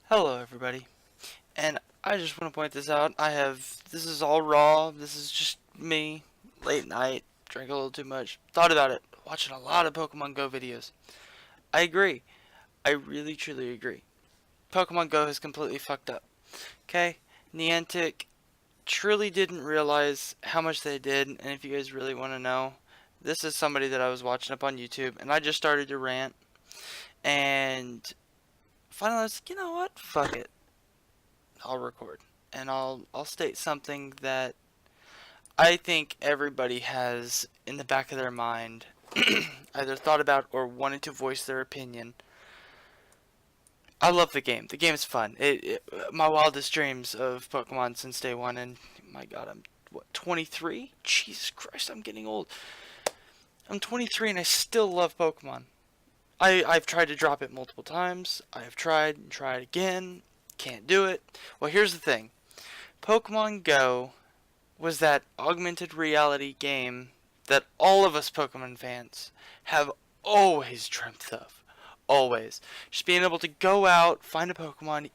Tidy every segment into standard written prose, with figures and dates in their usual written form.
Hello everybody, and I just want to point this out. This is all raw, this is just me, late night, drank a little too much, thought about it, watching a lot of Pokemon Go videos. I agree, I really truly agree. Pokemon Go has completely fucked up, okay? Niantic truly didn't realize how much they did, and if you guys really want to know, this is somebody that I was watching up on YouTube, and I just started to rant, and finally I was like, you know what, fuck it. I'll record and I'll state something that I think everybody has in the back of their mind either thought about or wanted to voice their opinion. I love the game. The game is fun. My wildest dreams of Pokemon since day one, and my God, I'm what 23? Jesus Christ, I'm getting old. I'm 23 and I still love Pokemon. I've tried to drop it multiple times. I've tried and tried again. Can't do it. Well, here's the thing. Pokemon Go was that augmented reality game that all of us Pokemon fans have always dreamt of. Always. Just being able to go out, find a Pokemon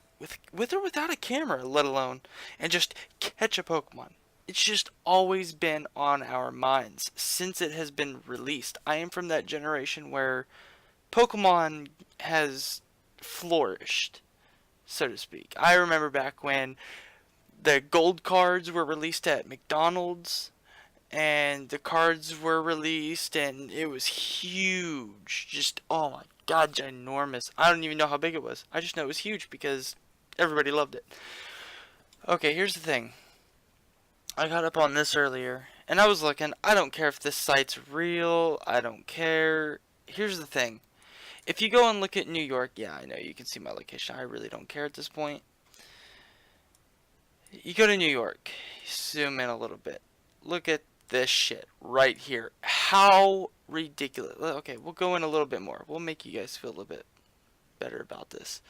with or without a camera, let alone, and just catch a Pokemon. It's just always been on our minds since it has been released. I am from that generation where Pokemon has flourished, so to speak. I remember back when the gold cards were released at McDonald's, and the cards were released, and it was huge. Just, oh my God, ginormous. I don't even know how big it was. I just know it was huge because everybody loved it. Okay, here's the thing. I got up on this earlier, and I was looking. I don't care if this site's real. I don't care. Here's the thing. If you go and look at New York, yeah, I know you can see my location. I really don't care at this point. You go to New York, zoom in a little bit. Look at this shit right here. How ridiculous. Okay, we'll go in a little bit more. We'll make you guys feel a little bit better about this.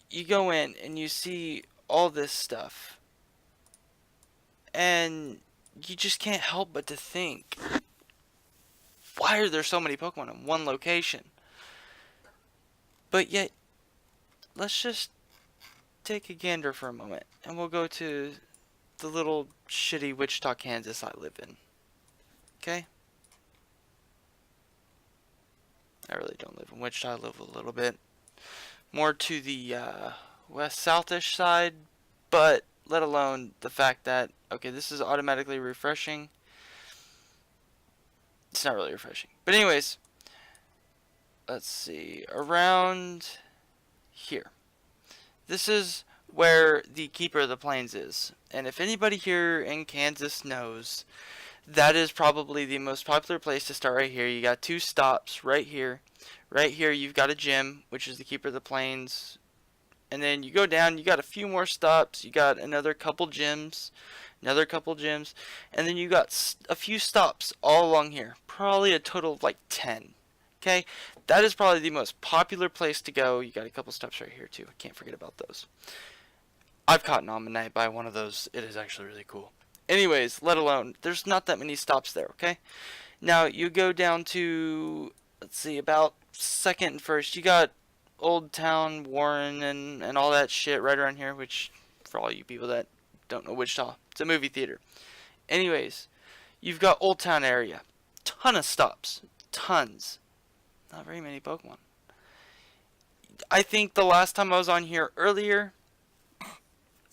You go in and you see all this stuff, and you just can't help but to think, why are there so many Pokemon in one location? But yet, let's just take a gander for a moment, and we'll go to the little shitty Wichita, Kansas I live in. Okay? I really don't live in Wichita. I live a little bit more to the west-southish side, but let alone the fact that, okay, this is automatically refreshing. It's not really refreshing. But anyways, let's see. Around here. This is where the Keeper of the Plains is. And if anybody here in Kansas knows, that is probably the most popular place to start right here. You got two stops right here. Right here you've got a gym, which is the Keeper of the Plains. And then you go down, you got a few more stops. You got another couple gyms. Another couple gyms. And then you got a few stops all along here. Probably a total of like 10. Okay? That is probably the most popular place to go. You got a couple stops right here too. I can't forget about those. I've caught Nominate by one of those. It is actually really cool. Anyways, let alone, there's not that many stops there, okay? Now, you go down to, let's see, about 2nd and 1st. You got Old Town, Warren, and all that shit right around here, which, for all you people that don't know Wichita, it's a movie theater. Anyways, you've got Old Town area. Ton of stops. Tons. Not very many Pokemon. I think the last time I was on here earlier,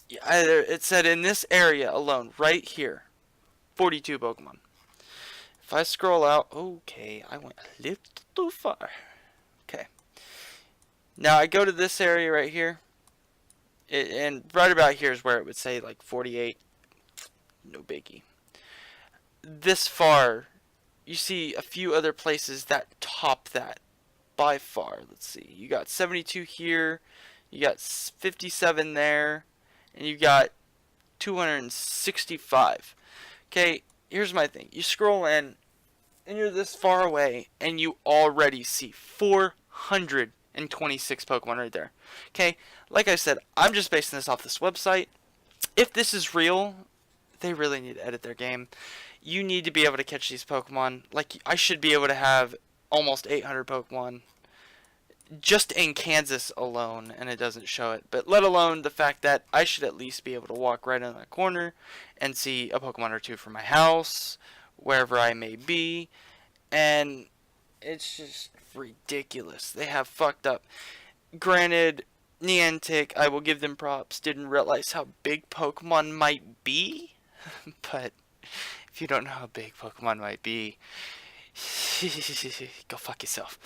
it said in this area alone, right here, 42 Pokemon. If I scroll out, okay, I went a little too far. Okay. Now I go to this area right here, and right about here is where it would say like 48. No biggie. This far, you see a few other places that top that by far. Let's see. You got 72 here. You got 57 there. And you got 265. Okay, here's my thing. You scroll in, and you're this far away, and you already see 426 Pokemon right there. Okay, like I said, I'm just basing this off this website. If this is real, they really need to edit their game. You need to be able to catch these Pokemon. Like, I should be able to have almost 800 Pokemon just in Kansas alone, and it doesn't show it, but let alone the fact that I should at least be able to walk right in that corner and see a Pokemon or two from my house, wherever I may be, and it's just ridiculous. They have fucked up. Granted, Niantic, I will give them props, didn't realize how big Pokemon might be, but if you don't know how big Pokemon might be, go fuck yourself.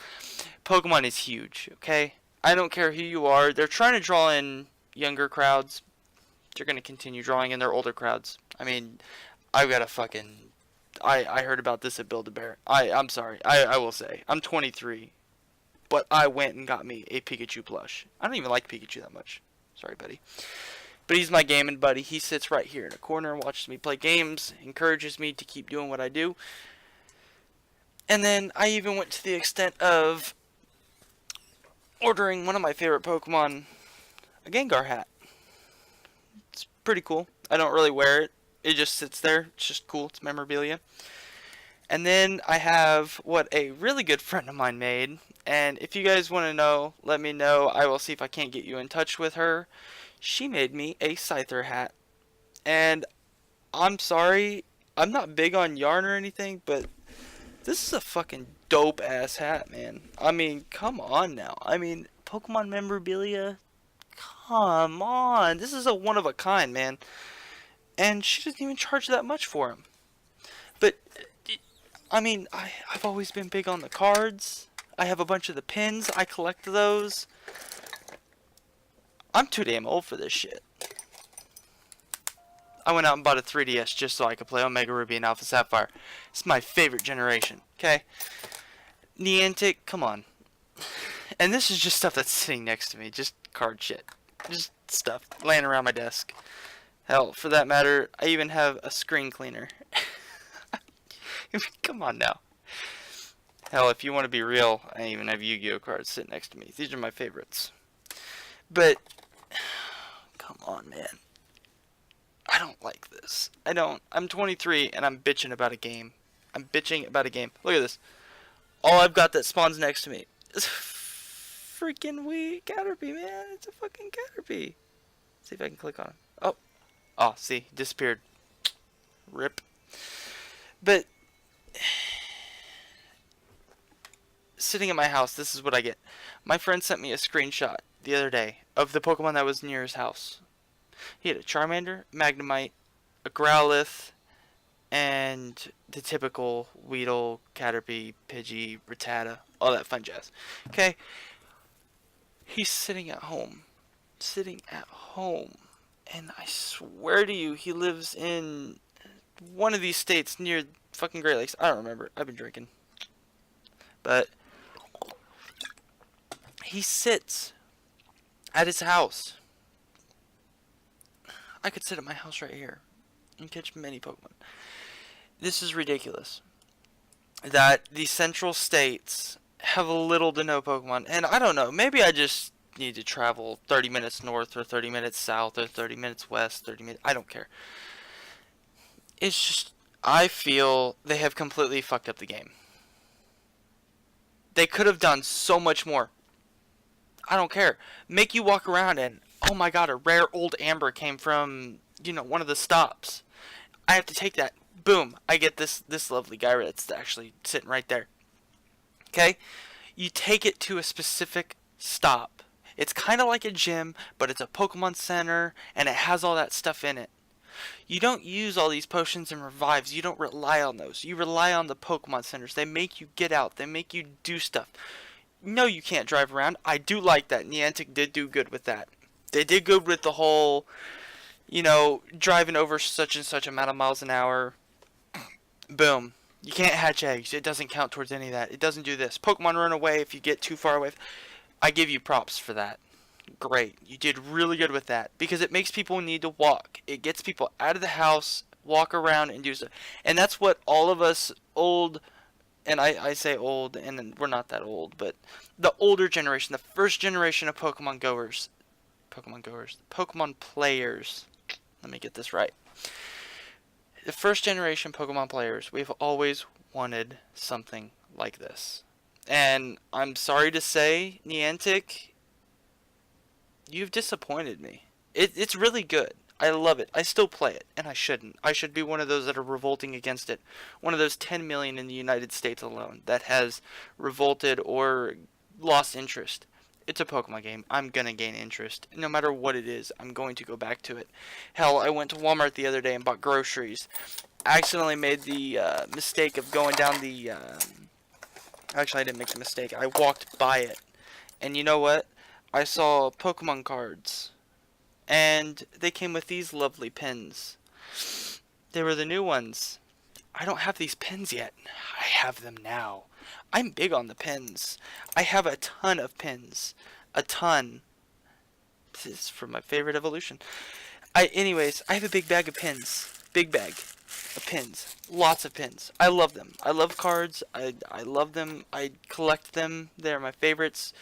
Pokemon is huge, okay? I don't care who you are. They're trying to draw in younger crowds. They're going to continue drawing in their older crowds. I mean, I've got a fucking... I heard about this at Build-A-Bear. I'm sorry. I will say. I'm 23. But I went and got me a Pikachu plush. I don't even like Pikachu that much. Sorry, buddy. But he's my gaming buddy. He sits right here in a corner and watches me play games. Encourages me to keep doing what I do. And then I even went to the extent of ordering one of my favorite Pokemon, a Gengar hat. It's pretty cool. I don't really wear it. It just sits there. It's just cool. It's memorabilia. And then I have what a really good friend of mine made. And if you guys want to know, let me know. I will see if I can't get you in touch with her. She made me a Scyther hat. And I'm sorry, I'm not big on yarn or anything, but this is a fucking dope ass hat, man. I mean, come on now. I mean, Pokemon memorabilia? Come on. This is a one of a kind, man. And she doesn't even charge that much for him. But, I mean, I've always been big on the cards. I have a bunch of the pins. I collect those. I'm too damn old for this shit. I went out and bought a 3DS just so I could play Omega Ruby and Alpha Sapphire. It's my favorite generation, okay? Niantic, come on. And this is just stuff that's sitting next to me. Just card shit. Just stuff laying around my desk. Hell, for that matter, I even have a screen cleaner. Come on now. Hell, if you want to be real, I even have Yu-Gi-Oh cards sitting next to me. These are my favorites. But, come on, man. I don't like this. I don't. I'm 23 and I'm bitching about a game. I'm bitching about a game. Look at this. All I've got that spawns next to me is freaking Caterpie, man. It's a fucking Caterpie. See if I can click on it. Oh. Oh, see. Disappeared. Rip. But sitting in my house, this is what I get. My friend sent me a screenshot the other day of the Pokemon that was near his house. He had a Charmander, Magnemite, a Growlithe, and the typical Weedle, Caterpie, Pidgey, Rattata, all that fun jazz. Okay? He's sitting at home. Sitting at home. And I swear to you, he lives in one of these states near fucking Great Lakes. I don't remember. I've been drinking. But he sits at his house. I could sit at my house right here and catch many Pokemon. This is ridiculous. That the central states have little to no Pokemon. And I don't know, maybe I just need to travel 30 minutes north or 30 minutes south or 30 minutes west, 30 minutes, I don't care. It's just, I feel they have completely fucked up the game. They could have done so much more. I don't care. Make you walk around and, oh my god, a rare old amber came from, you know, one of the stops. I have to take that. Boom. I get this lovely guy that's actually sitting right there. Okay? You take it to a specific stop. It's kind of like a gym, but it's a Pokemon Center, and it has all that stuff in it. You don't use all these potions and revives. You don't rely on those. You rely on the Pokemon Centers. They make you get out. They make you do stuff. No, you can't drive around. I do like that. Niantic did do good with that. They did good with the whole, you know, driving over such and such amount of miles an hour. Boom. You can't hatch eggs. It doesn't count towards any of that. It doesn't do this. Pokemon run away if you get too far away. I give you props for that. Great. You did really good with that. Because it makes people need to walk. It gets people out of the house, walk around, and do stuff. And that's what all of us old, and I say old, and we're not that old, but the older generation, the first generation of Pokemon players. Let me get this right. The first generation Pokemon players, we've always wanted something like this. And I'm sorry to say, Niantic, you've disappointed me. It's really good. I love it. I still play it, and I shouldn't. I should be one of those that are revolting against it. One of those 10 million in the United States alone that has revolted or lost interest. It's a Pokemon game. I'm gonna gain interest. No matter what it is, I'm going to go back to it. Hell, I went to Walmart the other day and bought groceries. I accidentally made the mistake of going down the... actually, I didn't make the mistake. I walked by it. And you know what? I saw Pokemon cards. And they came with these lovely pins. They were the new ones. I don't have these pins yet. I have them now. I'm big on the pins. I have a ton of pins. A ton. This is from my favorite evolution. Anyways, I have a big bag of pins. Big bag of pins. Lots of pins. I love them. I love cards. I love them. I collect them. They're my favorites.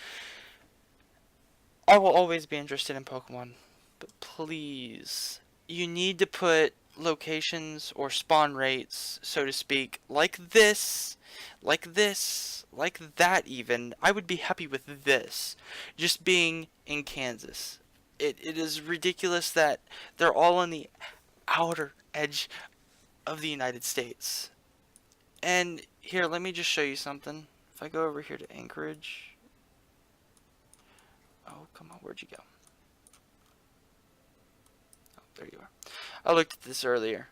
I will always be interested in Pokemon. But please, you need to put locations or spawn rates, so to speak, like this, like this, like that even. I would be happy with this. Just being in Kansas. It is ridiculous that they're all on the outer edge of the United States. And here, let me just show you something. If I go over here to Anchorage. Oh, come on, where'd you go? Oh, there you are. I looked at this earlier.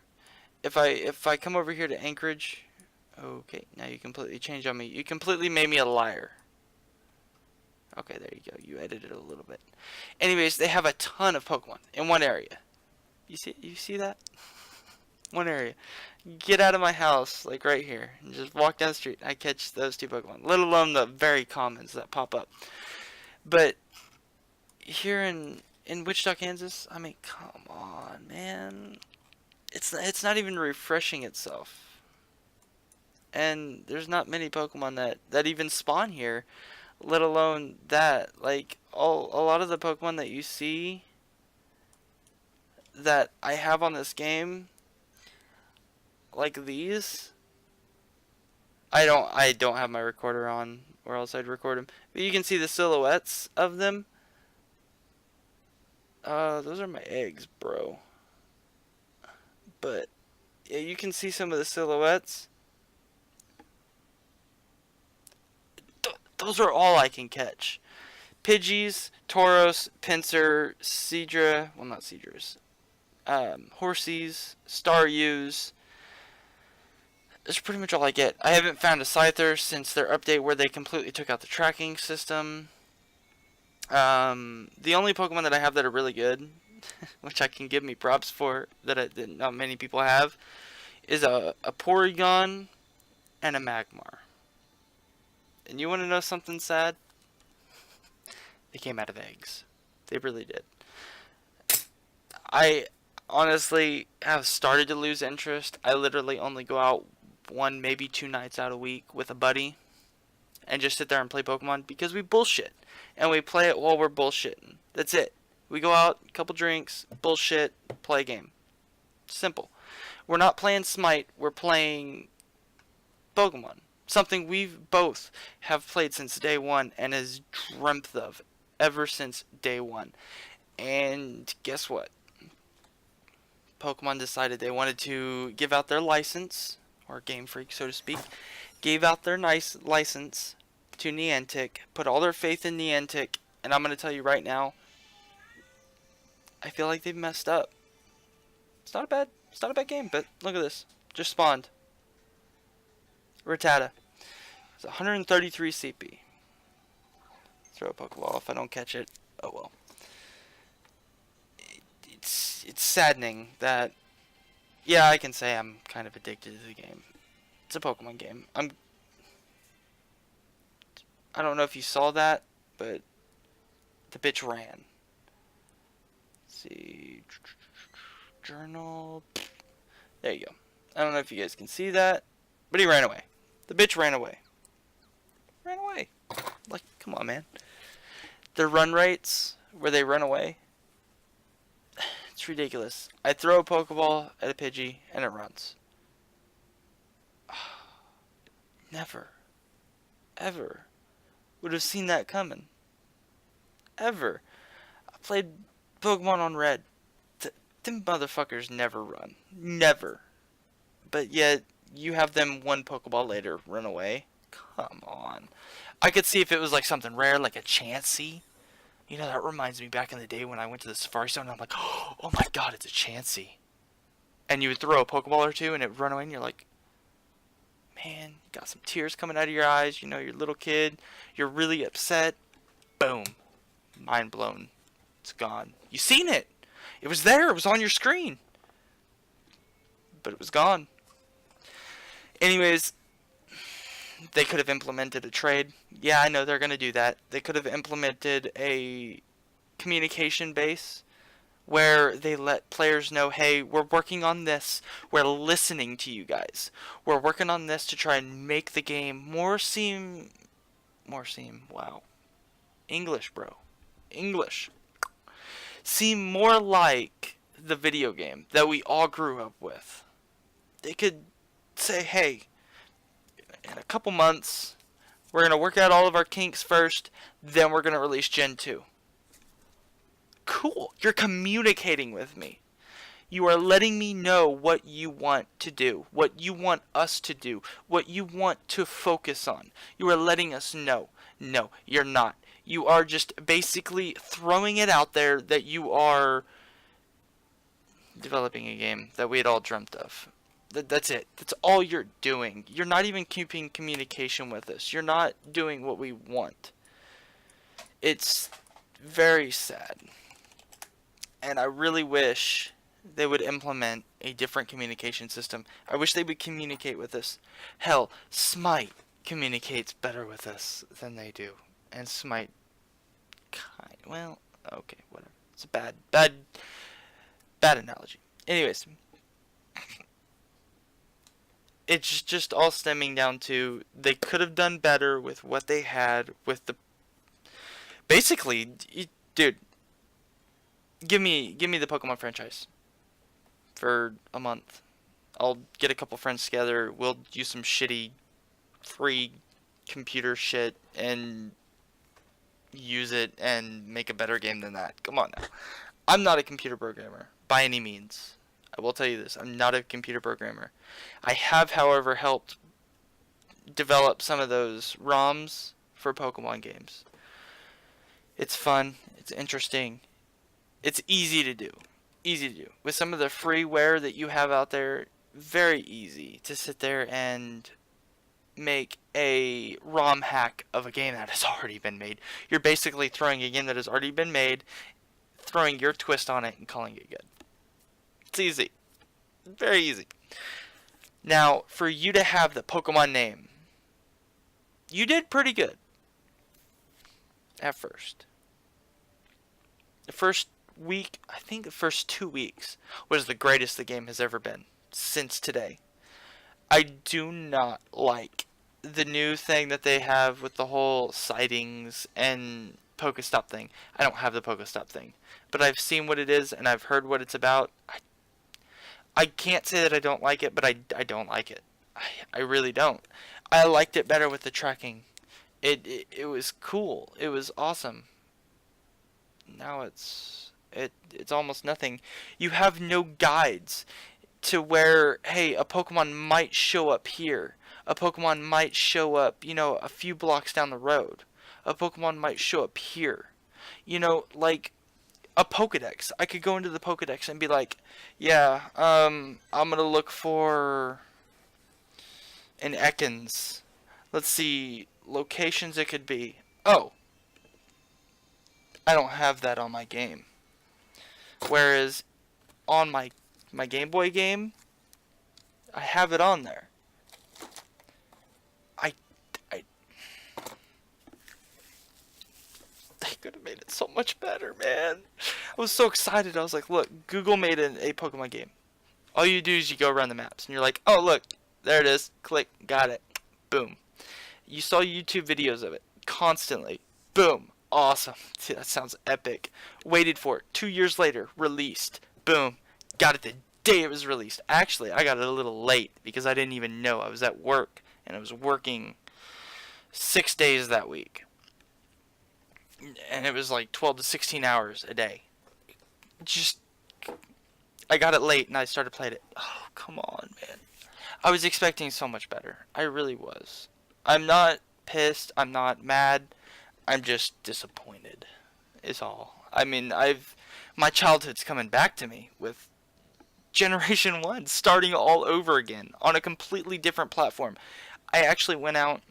If I come over here to Anchorage, okay, now you completely changed on me. You completely made me a liar. Okay, there you go. You edited it a little bit. Anyways, they have a ton of Pokemon in one area. You see that? One area. Get out of my house, like right here, and just walk down the street. I catch those two Pokemon, let alone the very commons that pop up. But here in Wichita, Kansas, I mean, come on, man. It's not even refreshing itself. And there's not many Pokemon that even spawn here, let alone that. Like, a lot of the Pokemon that you see that I have on this game, like these, I don't have my recorder on, or else I'd record them. But you can see the silhouettes of them. Those are my eggs, bro. But yeah, you can see some of the silhouettes. Those are all I can catch. Pidgeys, Tauros, Pinsir, Seadra, well, not Seadras, Horsies, Staryus. That's pretty much all I get. I haven't found a Scyther since their update where they completely took out the tracking system. The only Pokemon that I have that are really good, which I can give me props for, that not many people have, is a Porygon and a Magmar. And you want to know something sad? They came out of eggs. They really did. I honestly have started to lose interest. I literally only go out one, maybe 2 nights out a week with a buddy and just sit there and play Pokemon because we bullshit. And we play it while we're bullshitting. That's it. We go out, a couple drinks, bullshit, play a game. Simple. We're not playing Smite, we're playing Pokemon. Something we've both have played since day one and has dreamt of ever since day one. And guess what? Pokemon decided they wanted to give out their license, or Game Freak, so to speak, gave out their nice license to Niantic, put all their faith in Niantic, and I'm going to tell you right now, I feel like they've messed up. It's not a bad game, but look at this. Just spawned. Rattata. It's 133 CP. Throw a Pokeball if I don't catch it. Oh well. It's saddening that, yeah, I can say I'm kind of addicted to the game. It's a Pokemon game. I don't know if you saw that, but the bitch ran. Let's see. Journal. There you go. I don't know if you guys can see that, but he ran away. The bitch ran away. Ran away. Like, come on, man. Their run rates, where they run away, it's ridiculous. I throw a Pokeball at a Pidgey, and it runs. Never, ever would have seen that coming. Ever. I played Pokemon on Red. Them motherfuckers never run. Never. But yet, you have them one Pokeball later run away. Come on. I could see if it was like something rare, like a Chansey. You know, that reminds me back in the day when I went to the Safari Zone, and I'm like, oh my god, it's a Chansey. And you would throw a Pokeball or two, and it would run away, and you're like, man, you got some tears coming out of your eyes. You know, you're a little kid. You're really upset. Boom. Mind blown. It's gone. You seen it. It was there. It was on your screen. But it was gone. Anyways, they could have implemented a trade. Yeah, I know they're going to do that. They could have implemented a communication base where they let players know, hey, we're working on this. We're listening to you guys. We're working on this to try and make the game wow. English, bro. English. Seem more like the video game that we all grew up with. They could say, hey, in a couple months, we're going to work out all of our kinks first, then we're going to release Gen 2. Cool. You're communicating with me. You are letting me know what you want to do, what you want us to do, what you want to focus on. You are letting us know. No, you're not. You are just basically throwing it out there that you are developing a game that we had all dreamt of. That's it. That's all you're doing. You're not even keeping communication with us. You're not doing what we want. It's very sad. And I really wish they would implement a different communication system. I wish they would communicate with us. Hell, Smite communicates better with us than they do. And Smite well, okay, whatever. It's a bad analogy. Anyways, it's just all stemming down to they could have done better with what they had with the basically, dude, give me the Pokemon franchise for a month. I'll get a couple friends together, we'll use some shitty free computer shit and use it and make a better game than that. Come on now. I'm not a computer programmer by any means. I will tell you this. I'm not a computer programmer. I have, however, helped develop some of those ROMs for Pokemon games. It's fun. It's interesting. It's easy to do. Easy to do. With some of the freeware that you have out there, very easy to sit there and make a ROM hack of a game that has already been made. You're basically throwing a game that has already been made, throwing your twist on it, and calling it good. It's easy. Very easy. Now, for you to have the Pokemon name, you did pretty good at first. The first week, I think the first 2 weeks, was the greatest the game has ever been since today. I do not like the new thing that they have with the whole sightings and Pokestop thing. I don't have the Pokestop thing, but I've seen what it is and I've heard what it's about. I can't say that I don't like it, but I don't like it. I really don't. I liked it better with the tracking. It was cool. It was awesome. Now it's almost nothing. You have no guides to where, hey, a Pokemon might show up here. A Pokemon might show up, a few blocks down the road. A Pokemon might show up here. Like a Pokedex. I could go into the Pokedex and be like, yeah, I'm gonna look for an Ekans. Let's see, locations it could be. Oh, I don't have that on my game. Whereas on my Game Boy game, I have it on there. They could have made it so much better, man. I was so excited. I was like, look, Google made a Pokemon game. All you do is you go around the maps, and you're like, oh, look, there it is. Click, got it. Boom. You saw YouTube videos of it constantly. Boom. Awesome. Dude, that sounds epic. Waited for it. 2 years later, released. Boom. Got it the day it was released. Actually, I got it a little late because I didn't even know. I was at work, and I was working 6 days that week. And it was like 12 to 16 hours a day. Just, I got it late and I started playing it. Oh, come on, man. I was expecting so much better. I really was. I'm not pissed. I'm not mad. I'm just disappointed, is all. I mean, my childhood's coming back to me with Generation 1 starting all over again on a completely different platform. I actually went out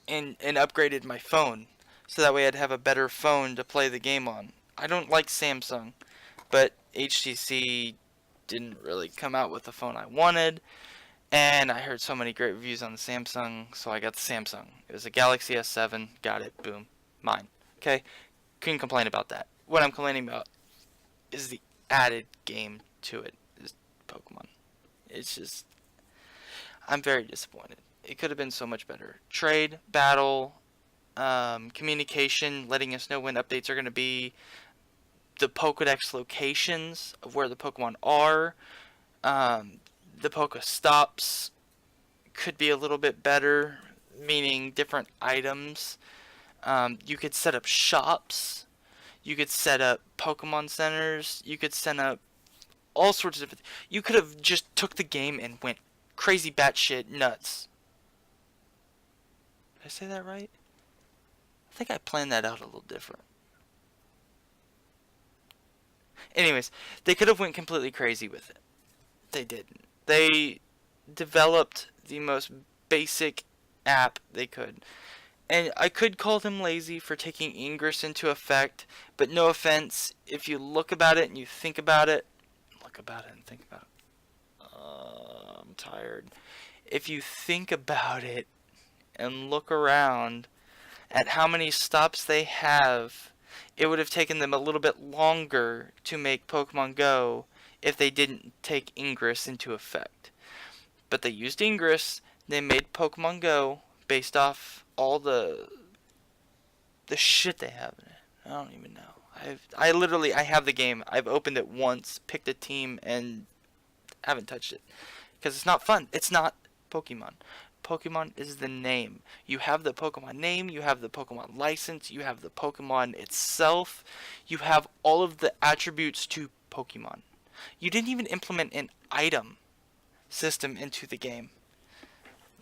and upgraded my phone so that way I'd have a better phone to play the game on. I don't like Samsung, but HTC didn't really come out with the phone I wanted, and I heard so many great reviews on the Samsung, so I got the Samsung. It was a Galaxy S7, got it, boom, mine. Okay, couldn't complain about that. What I'm complaining about is the added game to it, is Pokemon. It's just, I'm very disappointed. It could have been so much better. Trade, battle, communication, letting us know when updates are going to be, the Pokedex locations of where the Pokemon are, the Pokestops could be a little bit better, meaning different items. You could set up shops, you could set up Pokemon centers, you could set up all sorts of different. You could have just took the game and went crazy batshit nuts. Did I say that right? I think I planned that out a little different. Anyways, they could have went completely crazy with it. They didn't. They developed the most basic app they could. And I could call them lazy for taking Ingress into effect, but no offense, if you look about it and you think about it, look about it and think about it. I'm tired. If you think about it and look around at how many stops they have, it would have taken them a little bit longer to make Pokemon Go if they didn't take Ingress into effect. But they used Ingress, they made Pokemon Go based off all the shit they have in it. I don't even know. I have the game. I've opened it once, picked a team, and haven't touched it. Because it's not fun. It's not Pokemon. Pokemon is the name. You have the Pokemon name, you have the Pokemon license, you have the Pokemon itself, you have all of the attributes to Pokemon. You didn't even implement an item system into the game.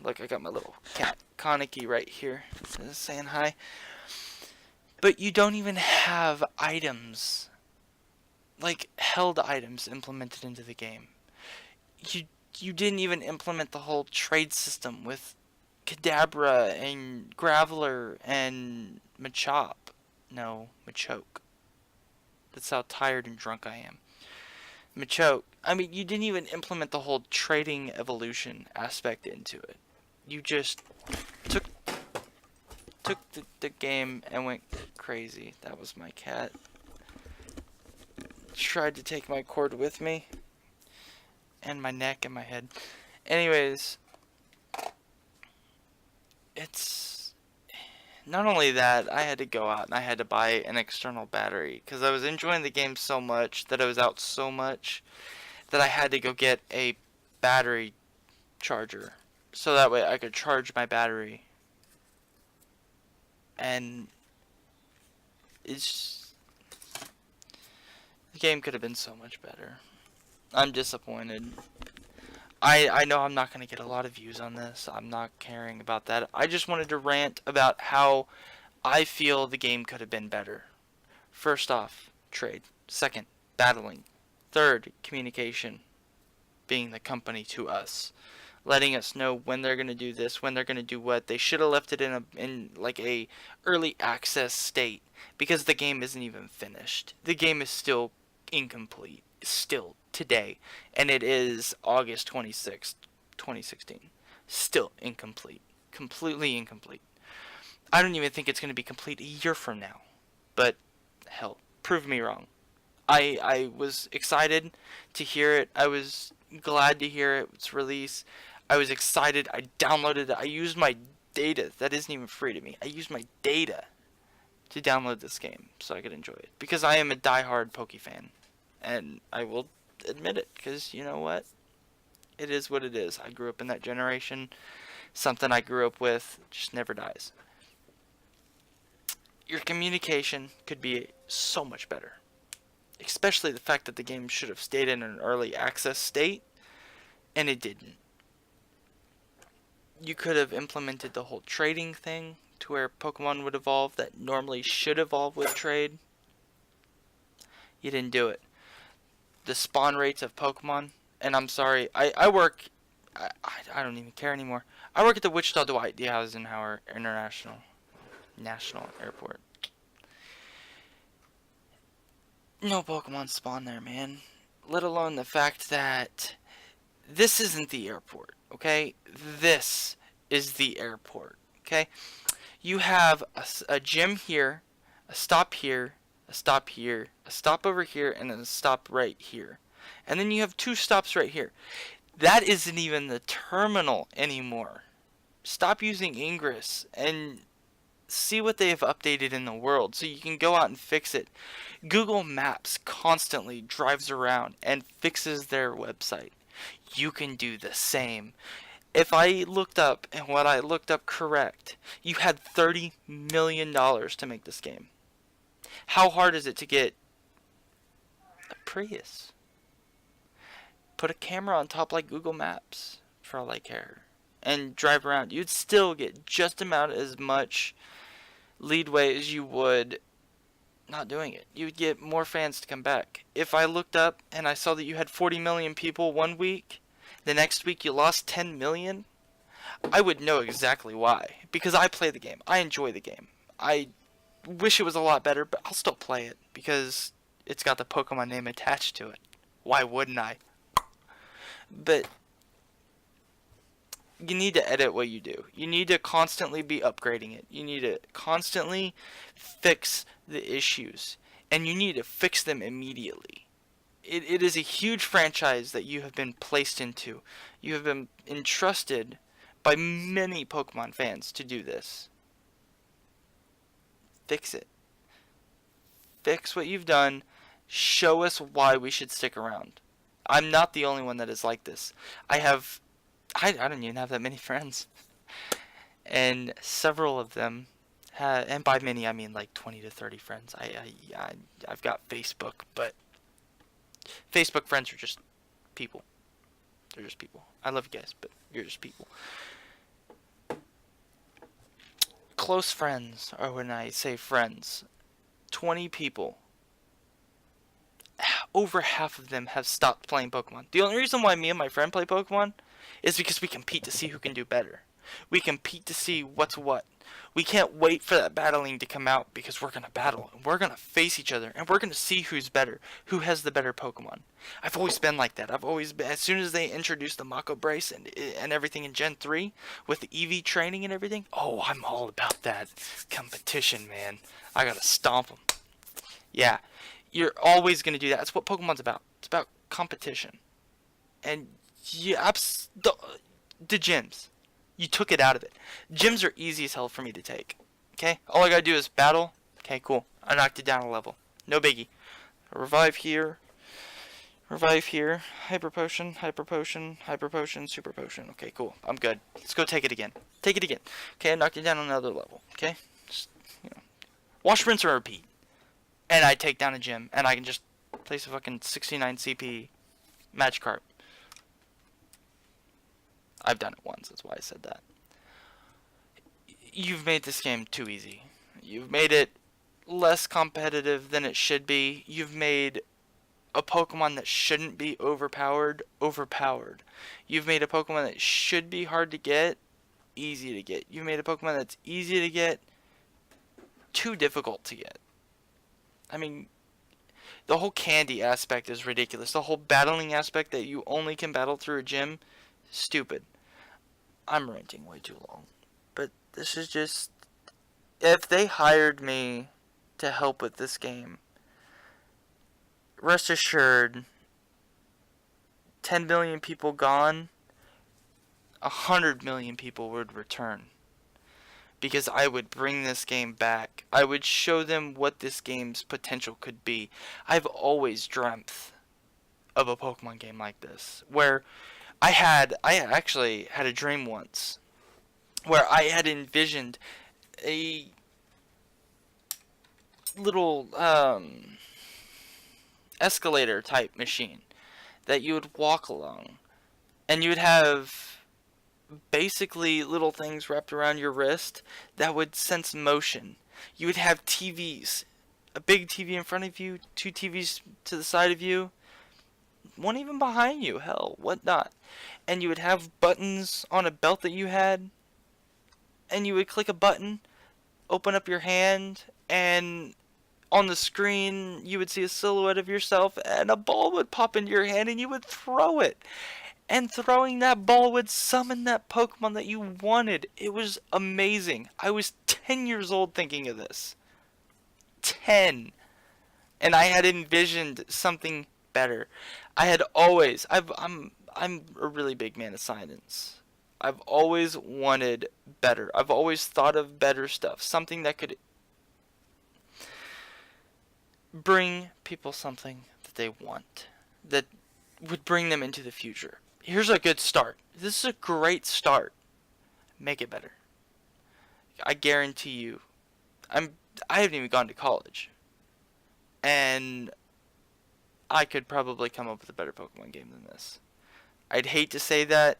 Look, I got my little cat, Kaneki, right here, saying hi. But you don't even have items, like held items, implemented into the game. You didn't even implement the whole trade system with Kadabra and Graveler and Machop. No, Machoke. That's how tired and drunk I am. Machoke. I mean, you didn't even implement the whole trading evolution aspect into it. You just took the game and went crazy. That was my cat. Tried to take my cord with me. And my neck and my head. Anyways, it's not only that, I had to go out and I had to buy an external battery because I was enjoying the game so much, that I was out so much, that I had to go get a battery charger so that way I could charge my battery. And it's, the game could have been so much better. I'm disappointed. I know I'm not going to get a lot of views on this. I'm not caring about that. I just wanted to rant about how I feel the game could have been better. First off, trade. Second, battling. Third, communication. Being the company to us. Letting us know when they're going to do this, when they're going to do what. They should have left it in like a early access state, because the game isn't even finished. The game is still incomplete. Still today, and it is August 26th, 2016. Still incomplete. Completely incomplete. I don't even think it's going to be complete a year from now. But, hell, prove me wrong. I was excited to hear it. I was glad to hear its release. I was excited. I downloaded it. I used my data. That isn't even free to me. I used my data to download this game so I could enjoy it. Because I am a diehard Poke fan. And I will admit it, because you know what? It is what it is. I grew up in that generation. something I grew up with, just never dies. Your communication could be so much better. Especially the fact that the game should have stayed in an early access state, and it didn't. You could have implemented the whole trading thing to where Pokemon would evolve that normally should evolve with trade. You didn't do it. The spawn rates of Pokemon, and I'm sorry, I work, I don't even care anymore. I work at the Wichita Dwight D. Eisenhower National Airport. No Pokemon spawn there, man. Let alone the fact that this isn't the airport, okay? This is the airport, okay? You have a gym here, a stop here, a stop here, a stop over here, and then a stop right here. And then you have 2 stops right here. That isn't even the terminal anymore. Stop using Ingress and see what they have updated in the world so you can go out and fix it. Google Maps constantly drives around and fixes their website. You can do the same. If I looked up and what I looked up correct, you had $30 million to make this game. How hard is it to get a Prius? Put a camera on top like Google Maps, for all I care, and drive around. You'd still get just about as much leadway as you would not doing it. You would get more fans to come back. If I looked up and I saw that you had 40 million people one week, the next week you lost 10 million, I would know exactly why. Because I play the game. I enjoy the game. I wish it was a lot better, but I'll still play it because it's got the Pokemon name attached to it. Why wouldn't I? But you need to edit what you do. You need to constantly be upgrading it. You need to constantly fix the issues. And you need to fix them immediately. It is a huge franchise that you have been placed into. You have been entrusted by many Pokemon fans to do this. Fix it. Fix what you've done. Show us why we should stick around. I'm not the only one that is like this. I don't even have that many friends. And several of them, and by many I mean like 20 to 30 friends. I've got Facebook, but Facebook friends are just people. They're just people. I love you guys, but you're just people. Close friends, or when I say friends, 20 people. Over half of them have stopped playing Pokemon. The only reason why me and my friend play Pokemon is because we compete to see who can do better. We compete to see what's what. We can't wait for that battling to come out because we're going to battle. And we're going to face each other. And we're going to see who's better. Who has the better Pokemon. I've always been like that. I've always been. As soon as they introduced the Mako Brace and everything in Gen 3 with the EV training and everything. Oh, I'm all about that competition, man. I got to stomp them. Yeah. You're always going to do that. That's what Pokemon's about. It's about competition. And the gyms. You took it out of it. Gyms are easy as hell for me to take. Okay? All I gotta do is battle. Okay, cool. I knocked it down a level. No biggie. Revive here. Revive here. Hyper Potion, Hyper Potion, Hyper Potion, Super Potion. Okay, cool. I'm good. Let's go take it again. Take it again. Okay, I knocked it down another level. Okay? Just, wash, rinse, and repeat. And I take down a gym. And I can just place a fucking 69 CP Magikarp. I've done it once, that's why I said that. You've made this game too easy. You've made it less competitive than it should be. You've made a Pokemon that shouldn't be overpowered. You've made a Pokemon that should be hard to get, easy to get. You've made a Pokemon that's easy to get, too difficult to get. I mean, the whole candy aspect is ridiculous. The whole battling aspect that you only can battle through a gym, stupid. I'm ranting way too long. But this is just... If they hired me to help with this game, rest assured, 10 million people gone, 100 million people would return. Because I would bring this game back. I would show them what this game's potential could be. I've always dreamt of a Pokemon game like this, where I actually had a dream once where I had envisioned a little escalator type machine that you would walk along, and you would have basically little things wrapped around your wrist that would sense motion. You would have TVs, a big TV in front of you, two TVs to the side of you, one even behind you, hell, whatnot. And you would have buttons on a belt that you had, and you would click a button, open up your hand, and on the screen you would see a silhouette of yourself, and a ball would pop into your hand, and you would throw it. And throwing that ball would summon that Pokemon that you wanted. It was amazing. I was 10 years old thinking of this. 10. And I had envisioned something better. I'm a really big man of science. I've always wanted better. I've always thought of better stuff. Something that could bring people something that they want. That would bring them into the future. Here's a good start. This is a great start. Make it better. I guarantee you. I haven't even gone to college. And I could probably come up with a better Pokemon game than this. I'd hate to say that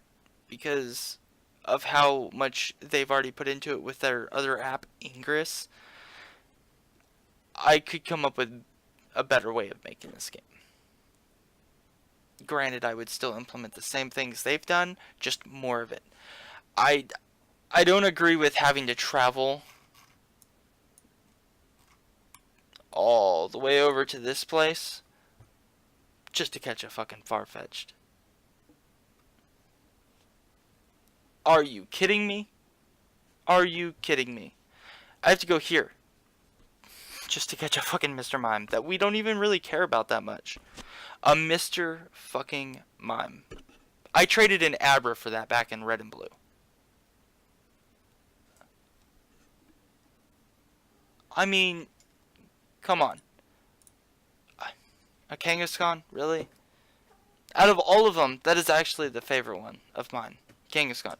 because of how much they've already put into it with their other app, Ingress. I could come up with a better way of making this game. Granted, I would still implement the same things they've done, just more of it. I don't agree with having to travel all the way over to this place just to catch a fucking Farfetch'd. Are you kidding me? Are you kidding me? I have to go here just to catch a fucking Mr. Mime that we don't even really care about that much. A Mr. fucking Mime. I traded an Abra for that back in Red and Blue. I mean, come on. A Kangaskhan? Really? Out of all of them, that is actually the favorite one of mine. Kangaskhan.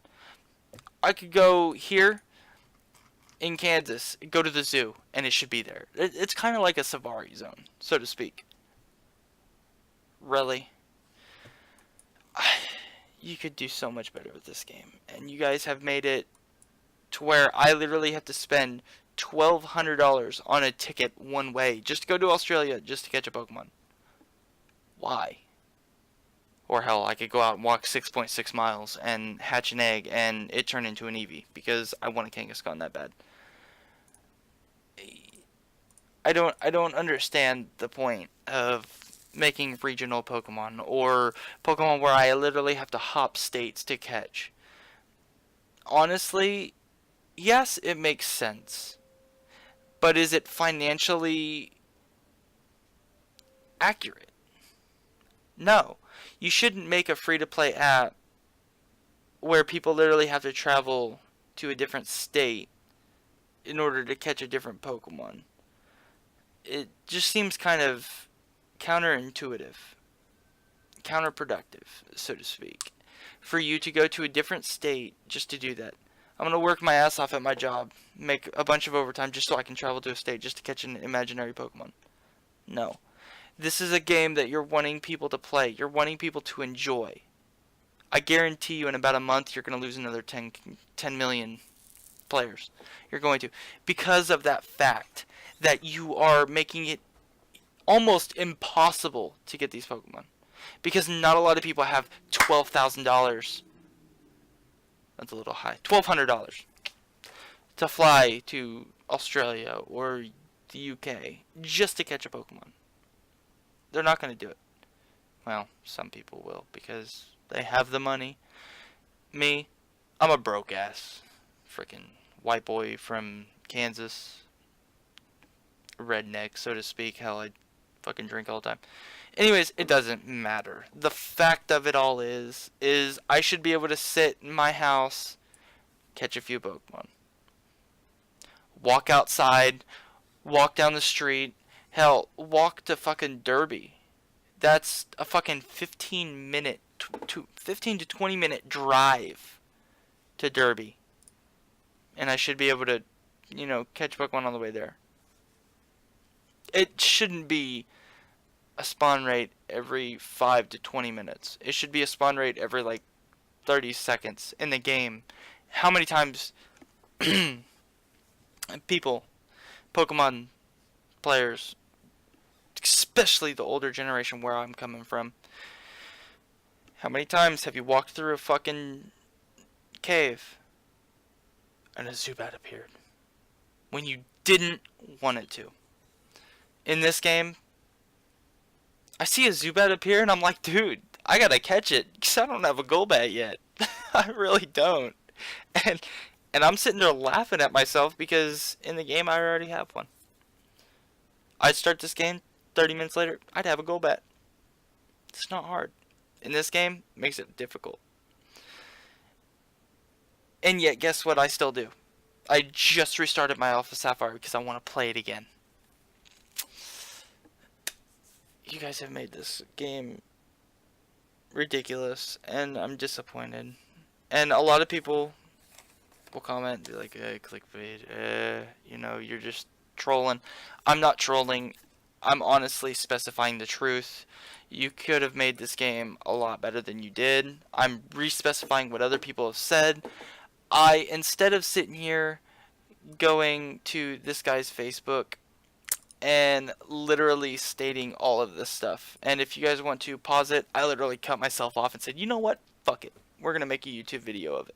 I could go here in Kansas, go to the zoo, and it should be there. It's kind of like a safari zone, so to speak. Really? You could do so much better with this game. And you guys have made it to where I literally have to spend $1,200 on a ticket one way just to go to Australia just to catch a Pokemon. Why? Or hell, I could go out and walk 6.6 miles and hatch an egg and it turn into an Eevee because I want a Kangaskhan that bad. I don't understand the point of making regional Pokemon or Pokemon where I literally have to hop states to catch. Honestly, yes, it makes sense. But is it financially accurate? No. You shouldn't make a free-to-play app where people literally have to travel to a different state in order to catch a different Pokemon. It just seems kind of counterintuitive, counterproductive, so to speak, for you to go to a different state just to do that. I'm going to work my ass off at my job, make a bunch of overtime just so I can travel to a state just to catch an imaginary Pokemon. No. This is a game that you're wanting people to play. You're wanting people to enjoy. I guarantee you in about a month you're going to lose another 10 million players. You're going to. Because of that fact that you are making it almost impossible to get these Pokemon. Because not a lot of people have $12,000. That's a little high. $1,200 to fly to Australia or the UK just to catch a Pokemon. They're not going to do it. Well, some people will because they have the money. Me, I'm a broke ass freaking white boy from Kansas. Redneck, so to speak. Hell, I fucking drink all the time. Anyways, it doesn't matter. The fact of it all is I should be able to sit in my house, catch a few Pokemon. Walk outside, walk down the street, hell, walk to fucking Derby. That's a fucking 15 to 20 minute drive to Derby. and I should be able to, catch Pokemon on the way there. It shouldn't be a spawn rate every 5 to 20 minutes. It should be a spawn rate every, like, 30 seconds in the game. How many times people, Pokemon players, especially the older generation where I'm coming from, how many times have you walked through a fucking cave and a Zubat appeared when you didn't want it to? In this game, I see a Zubat appear and I'm like, dude, I gotta catch it because I don't have a Golbat yet. I really don't. And and I'm sitting there laughing at myself because in the game I already have one. I'd start this game, 30 minutes later, I'd have a Golbat. It's not hard. In this game, it makes it difficult. And yet, guess what I still do? I just restarted my Alpha Sapphire because I want to play it again. You guys have made this game ridiculous, and I'm disappointed. And a lot of people will comment, be like, clickbait, you're just trolling. I'm not trolling. I'm honestly specifying the truth. You could have made this game a lot better than you did. I'm re-specifying what other people have said. Instead of sitting here going to this guy's Facebook and literally stating all of this stuff, and if you guys want to pause it, I literally cut myself off and said, you know what? Fuck it. We're going to make a YouTube video of it.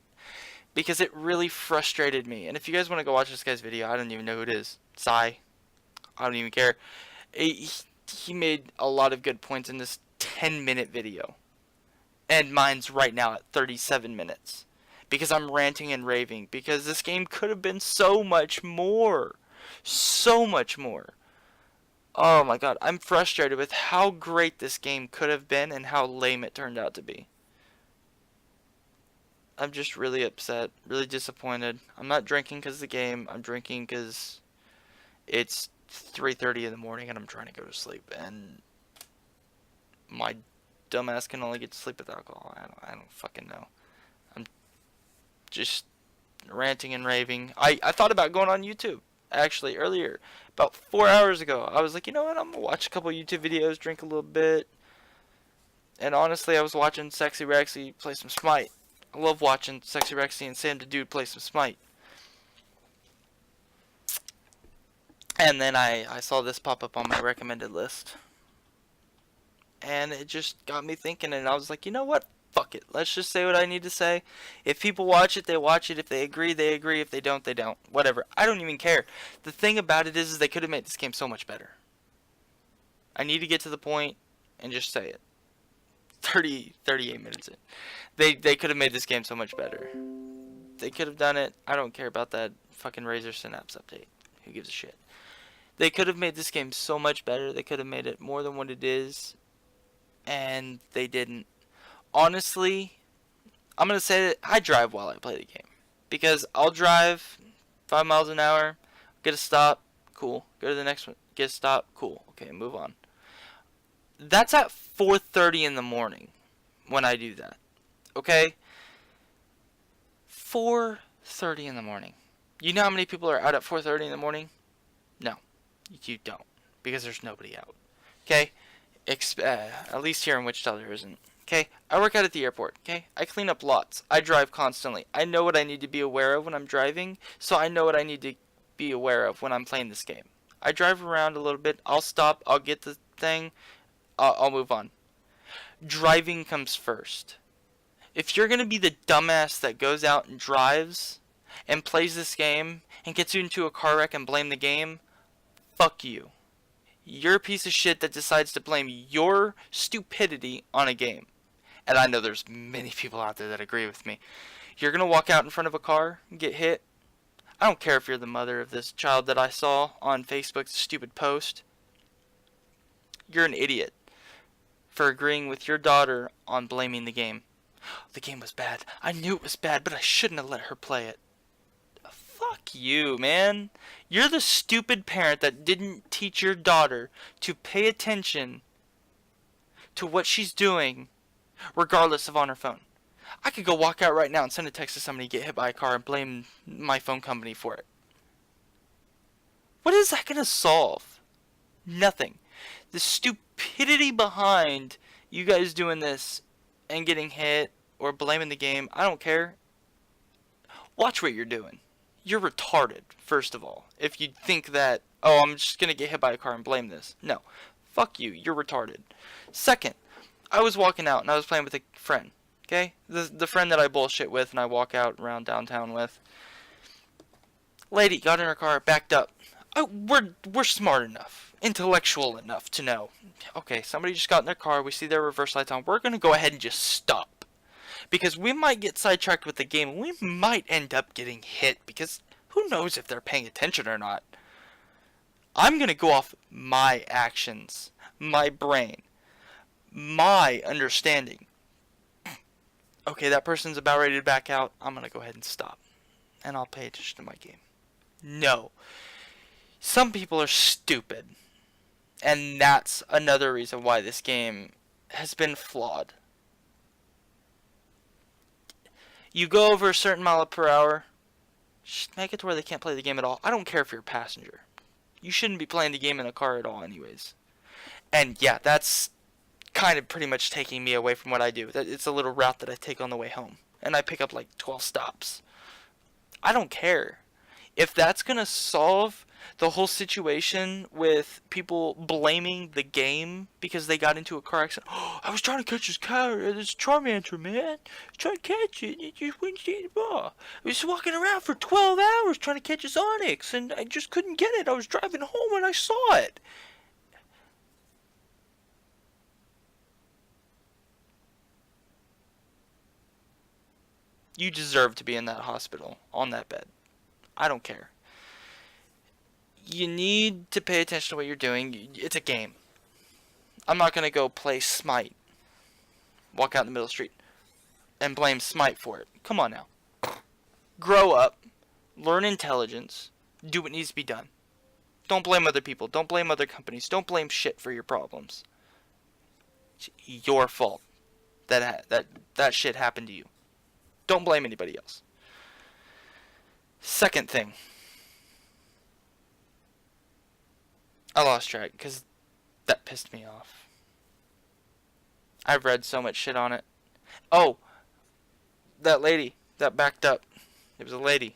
Because it really frustrated me. And if you guys want to go watch this guy's video, I don't even know who it is. Sai. I don't even care. He made a lot of good points in this 10-minute video. And mine's right now at 37 minutes. Because I'm ranting and raving. Because this game could have been so much more. So much more. Oh my god. I'm frustrated with how great this game could have been and how lame it turned out to be. I'm just really upset, really disappointed. I'm not drinking because of the game. I'm drinking because it's 3:30 in the morning and I'm trying to go to sleep. And my dumbass can only get to sleep with alcohol. I don't fucking know. I'm just ranting and raving. I thought about going on YouTube, actually, earlier. About 4 hours ago. I was like, you know what? I'm going to watch a couple YouTube videos, drink a little bit. And honestly, I was watching Sexy Rexy play some Smite. I love watching Sexy Rexy and Sam the Dude play some Smite. And then I saw this pop up on my recommended list. And it just got me thinking, and I was like, you know what? Fuck it. Let's just say what I need to say. If people watch it, they watch it. If they agree, they agree. If they don't, they don't. Whatever. I don't even care. The thing about it is they could have made this game so much better. I need to get to the point and just say it. 38 minutes in. They could have made this game so much better. They could have done it. I don't care about that fucking Razor Synapse update. Who gives a shit? They could have made this game so much better. They could have made it more than what it is. And they didn't. Honestly, I'm going to say that I drive while I play the game. Because I'll drive 5 miles an hour, get a stop, cool. Go to the next one, get a stop, cool. Okay, move on. That's at 4:30 in the morning when I do that. Okay? 4:30 in the morning. You know how many people are out at 4:30 in the morning? No, you don't. Because there's nobody out. Okay? At least here in Wichita there isn't. Okay? I work out at the airport. Okay? I clean up lots. I drive constantly. I know what I need to be aware of when I'm driving, so I know what I need to be aware of when I'm playing this game. I drive around a little bit. I'll stop. I'll get the thing. I'll move on. Driving comes first. If you're going to be the dumbass that goes out and drives and plays this game and gets you into a car wreck and blame the game, fuck you. You're a piece of shit that decides to blame your stupidity on a game. And I know there's many people out there that agree with me. You're going to walk out in front of a car and get hit. I don't care if you're the mother of this child that I saw on Facebook's stupid post. You're an idiot for agreeing with your daughter on blaming the game. The game was bad. I knew it was bad, but I shouldn't have let her play it. Fuck you, man. You're the stupid parent that didn't teach your daughter to pay attention to what she's doing, regardless of on her phone. I could go walk out right now and send a text to somebody, get hit by a car, and blame my phone company for it. What is that going to solve? Nothing. The stupidity behind you guys doing this and getting hit or blaming the game, I don't care. Watch what you're doing. You're retarded, first of all. If you think that, oh, I'm just going to get hit by a car and blame this. No. Fuck you. You're retarded. Second, I was walking out and I was playing with a friend. Okay? The friend that I bullshit with and I walk out around downtown with. Lady got in her car, backed up. We're smart enough, intellectual enough to know. Okay, somebody just got in their car. We see their reverse lights on. We're going to go ahead and just stop. Because we might get sidetracked with the game. And we might end up getting hit. Because who knows if they're paying attention or not. I'm going to go off my actions. My brain. My understanding. Okay, that person's about ready to back out. I'm going to go ahead and stop. And I'll pay attention to my game. No. Some people are stupid. And that's another reason why this game has been flawed. You go over a certain mile per hour, just make it to where they can't play the game at all. I don't care if you're a passenger. You shouldn't be playing the game in a car at all anyways. And yeah, that's kind of pretty much taking me away from what I do. It's a little route that I take on the way home. And I pick up like 12 stops. I don't care. If that's going to solve the whole situation with people blaming the game because they got into a car accident. Oh, I was trying to catch this Charmander, man. I was trying to catch it, and it just wouldn't see the ball. I was walking around for 12 hours trying to catch his Onix, and I just couldn't get it. I was driving home and I saw it. You deserve to be in that hospital, on that bed. I don't care. You need to pay attention to what you're doing. It's a game. I'm not going to go play Smite. Walk out in the middle of the street. And blame Smite for it. Come on now. Grow up. Learn intelligence. Do what needs to be done. Don't blame other people. Don't blame other companies. Don't blame shit for your problems. It's your fault that shit happened to you. Don't blame anybody else. Second thing. I lost track because that pissed me off. I've read so much shit on it. Oh, that lady that backed up. It was a lady.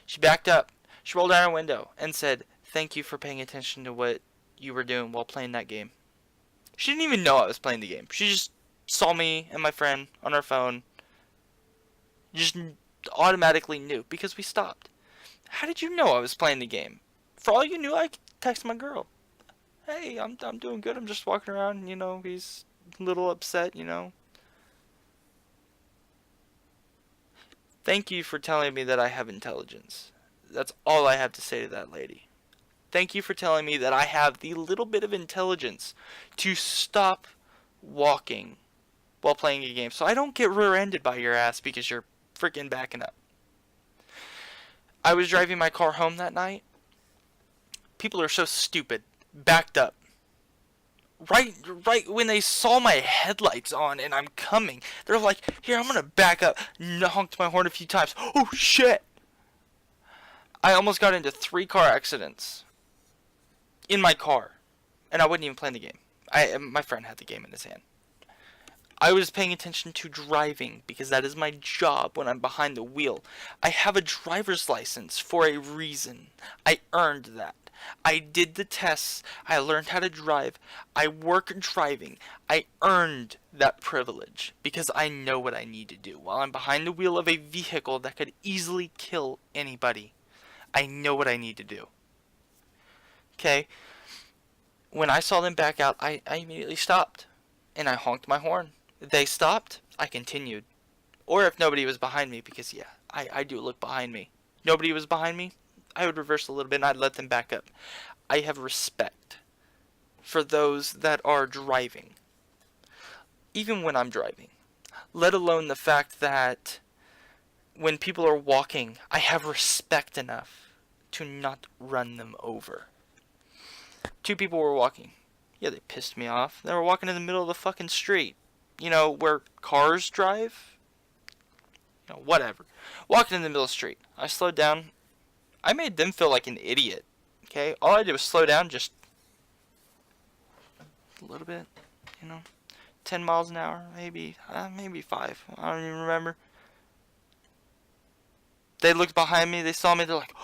She backed up. She rolled down her window and said, "Thank you for paying attention to what you were doing while playing that game." She didn't even know I was playing the game. She just saw me and my friend on our phone. Just automatically knew because we stopped. How did you know I was playing the game? For all you knew, I could text my girl. Hey, I'm doing good. I'm just walking around, he's a little upset. Thank you for telling me that I have intelligence. That's all I have to say to that lady. Thank you for telling me that I have the little bit of intelligence to stop walking while playing a game so I don't get rear-ended by your ass because you're freaking backing up. I was driving my car home that night. People are so stupid. Backed up. Right when they saw my headlights on and I'm coming, they're like, "Here, I'm gonna back up." Honked my horn a few times. Oh shit! I almost got into 3 car accidents in my car, and I wasn't even playing the game. My friend had the game in his hand. I was paying attention to driving because that is my job when I'm behind the wheel. I have a driver's license for a reason. I earned that. I did the tests. I learned how to drive. I work driving. I earned that privilege because I know what I need to do while I'm behind the wheel of a vehicle that could easily kill anybody. I know what I need to do. Okay? When I saw them back out, I immediately stopped and I honked my horn. They stopped, I continued. Or if nobody was behind me, because yeah, I do look behind me. Nobody was behind me, I would reverse a little bit and I'd let them back up. I have respect for those that are driving. Even when I'm driving. Let alone the fact that when people are walking, I have respect enough to not run them over. 2 people were walking. Yeah, they pissed me off. They were walking in the middle of the fucking street. Where cars drive You know, whatever. Walking in the middle of the street. I slowed down. I made them feel like an idiot. Okay? All I did was slow down just a little bit. You know? 10 miles an hour, maybe. Maybe 5. I don't even remember. They looked behind me. They saw me. They're like,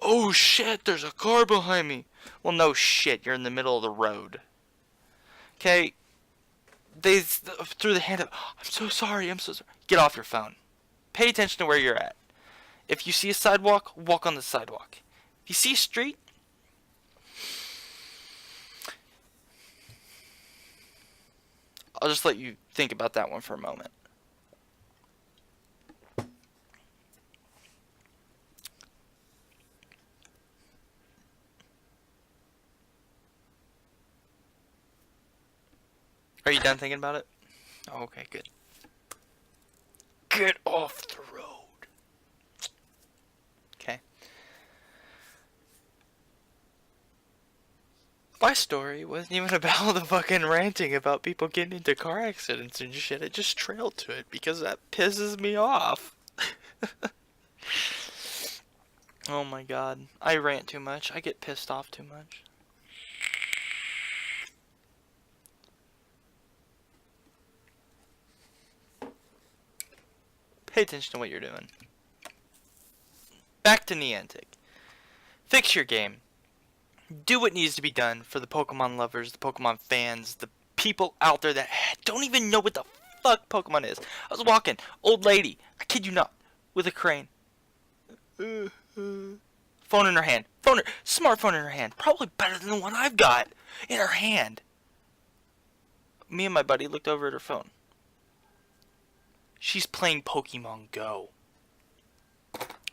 oh shit, there's a car behind me. Well, no shit. You're in the middle of the road. Okay? They threw the hand up. I'm so sorry. I'm so sorry. Get off your phone. Pay attention to where you're at. If you see a sidewalk, walk on the sidewalk. If you see a street, I'll just let you think about that one for a moment. Are you done thinking about it? Oh, okay, good. Get off the road. Okay. My story wasn't even about the fucking ranting about people getting into car accidents and shit. It just trailed to it because that pisses me off. Oh my god. I rant too much. I get pissed off too much. Pay attention to what you're doing. Back to Niantic. Fix your game. Do what needs to be done for the Pokemon lovers, the Pokemon fans, the people out there that don't even know what the fuck Pokemon is. I was walking, old lady, I kid you not, with a crane. Phone in her hand. Smartphone in her hand. Probably better than the one I've got in her hand. Me and my buddy looked over at her phone. She's playing Pokemon Go.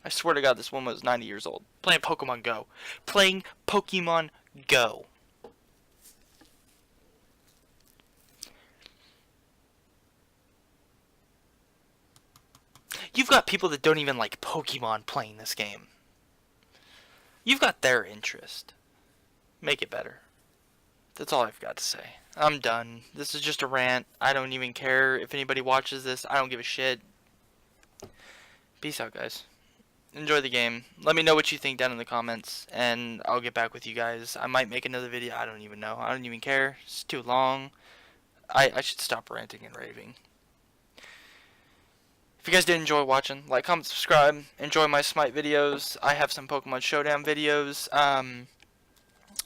I swear to God, this woman was 90 years old. Playing Pokemon Go. Playing Pokemon Go. You've got people that don't even like Pokemon playing this game. You've got their interest. Make it better. That's all I've got to say. I'm done. This is just a rant. I don't even care if anybody watches this. I don't give a shit. Peace out, guys. Enjoy the game. Let me know what you think down in the comments, and I'll get back with you guys. I might make another video. I don't even know. I don't even care. It's too long. I should stop ranting and raving. If you guys did enjoy watching, like, comment, subscribe. Enjoy my Smite videos. I have some Pokemon Showdown videos.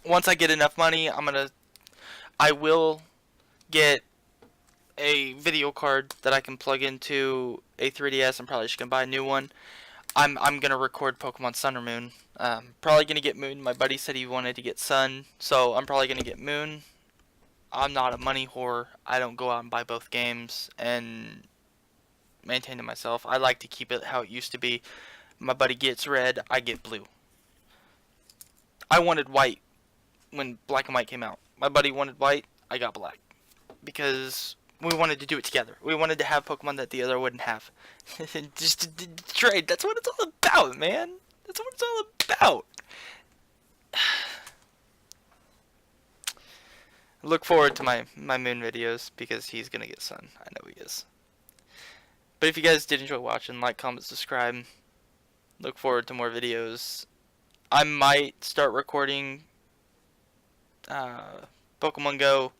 Once I get enough money, I will get a video card that I can plug into a 3DS. I'm probably just gonna buy a new one. I'm gonna record Pokemon Sun or Moon. Probably gonna get Moon. My buddy said he wanted to get Sun, so I'm probably gonna get Moon. I'm not a money whore. I don't go out and buy both games and maintain it myself. I like to keep it how it used to be. My buddy gets red, I get blue. I wanted white when Black and White came out. My buddy wanted white, I got black. Because we wanted to do it together. We wanted to have Pokemon that the other wouldn't have. Just to trade. That's what it's all about, man. That's what it's all about. Look forward to my Moon videos because he's gonna get Sun. I know he is. But if you guys did enjoy watching, like, comment, subscribe. Look forward to more videos. I might start recording Pokemon Go.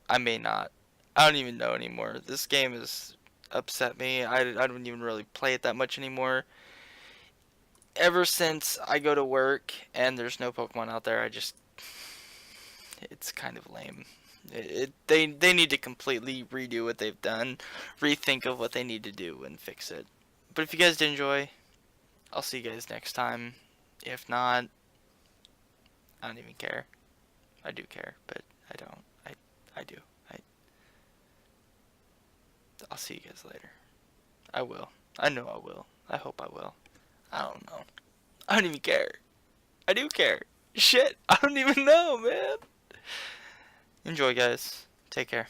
I may not. I don't even know anymore. This game has upset me. I don't even really play it that much anymore. Ever since I go to work and there's no Pokemon out there, it's kind of lame. They need to completely redo what they've done, rethink of what they need to do, and fix it. But if you guys did enjoy, I'll see you guys next time. If not, I don't even care. I do care, but I don't. I do. I'll see you guys later. I will. I know I will. I hope I will. I don't know. I don't even care. I do care. Shit, I don't even know, man. Enjoy, guys. Take care.